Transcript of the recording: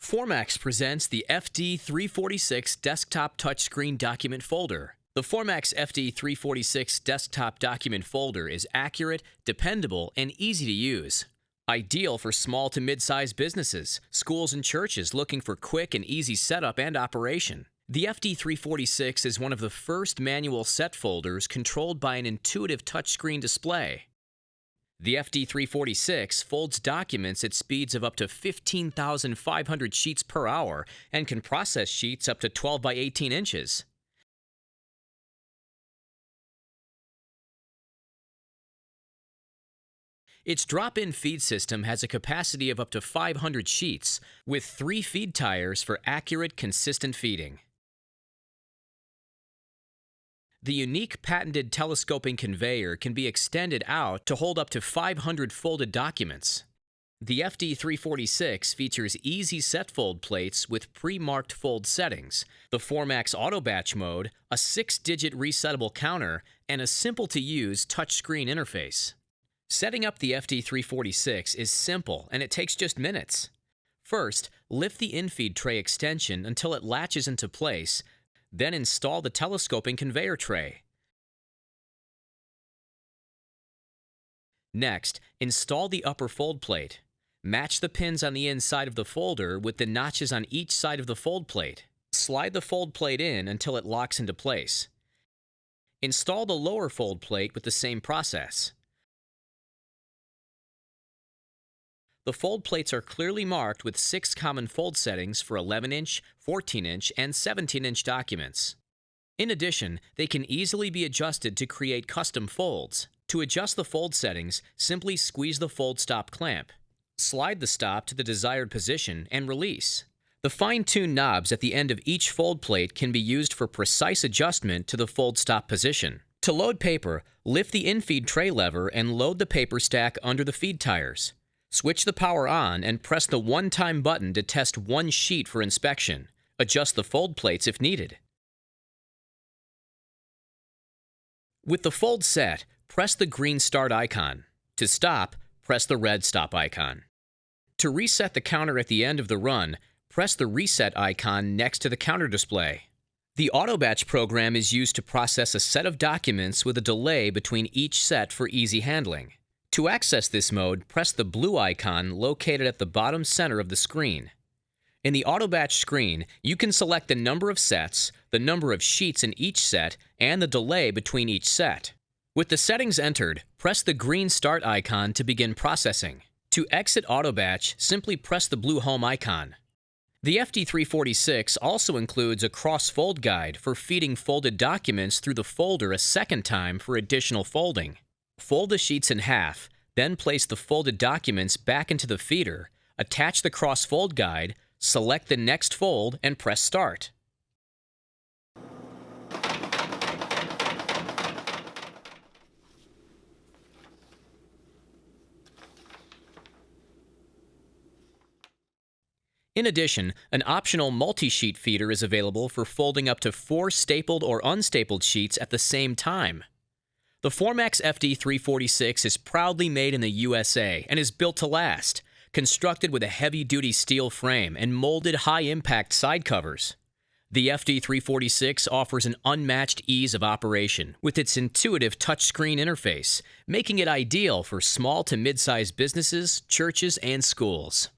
FORMAX presents the FD346 Desktop Touchscreen Document Folder. The FORMAX FD346 Desktop Document Folder is accurate, dependable, and easy to use. Ideal for small to mid-sized businesses, schools, and churches looking for quick and easy setup and operation. The FD346 is one of the first manual set folders controlled by an intuitive touchscreen display. The FD346 folds documents at speeds of up to 15,500 sheets per hour and can process sheets up to 12 by 18 inches. Its drop-in feed system has a capacity of up to 500 sheets, with 3 feed tires for accurate, consistent feeding. The unique patented telescoping conveyor can be extended out to hold up to 500 folded documents. The FD346 features easy set fold plates with pre-marked fold settings, the FORMAX auto batch mode, a 6-digit resettable counter, and a simple-to-use touchscreen interface. Setting up the FD346 is simple and it takes just minutes. First, lift the infeed tray extension until it latches into place, then install the telescoping conveyor tray. Next, install the upper fold plate. Match the pins on the inside of the folder with the notches on each side of the fold plate. Slide the fold plate in until it locks into place. Install the lower fold plate with the same process. The fold plates are clearly marked with 6 common fold settings for 11-inch, 14-inch, and 17-inch documents. In addition, they can easily be adjusted to create custom folds. To adjust the fold settings, simply squeeze the fold stop clamp. Slide the stop to the desired position and release. The fine-tuned knobs at the end of each fold plate can be used for precise adjustment to the fold stop position. To load paper, lift the infeed tray lever and load the paper stack under the feed tires. Switch the power on and press the one-time button to test one sheet for inspection. Adjust the fold plates if needed. With the fold set, press the green start icon. To stop, press the red stop icon. To reset the counter at the end of the run, press the reset icon next to the counter display. The auto batch program is used to process a set of documents with a delay between each set for easy handling. To access this mode, press the blue icon located at the bottom center of the screen. In the auto batch screen, you can select the number of sets, the number of sheets in each set, and the delay between each set. With the settings entered, press the green start icon to begin processing. To exit auto batch, simply press the blue home icon. The FD346 also includes a cross-fold guide for feeding folded documents through the folder a second time for additional folding. Fold the sheets in half, then place the folded documents back into the feeder, attach the cross-fold guide, select the next fold, and press Start. In addition, an optional multi-sheet feeder is available for folding up to 4 stapled or unstapled sheets at the same time. The FORMAX FD346 is proudly made in the USA and is built to last, constructed with a heavy-duty steel frame and molded high-impact side covers. The FD346 offers an unmatched ease of operation with its intuitive touchscreen interface, making it ideal for small to mid-sized businesses, churches, and schools.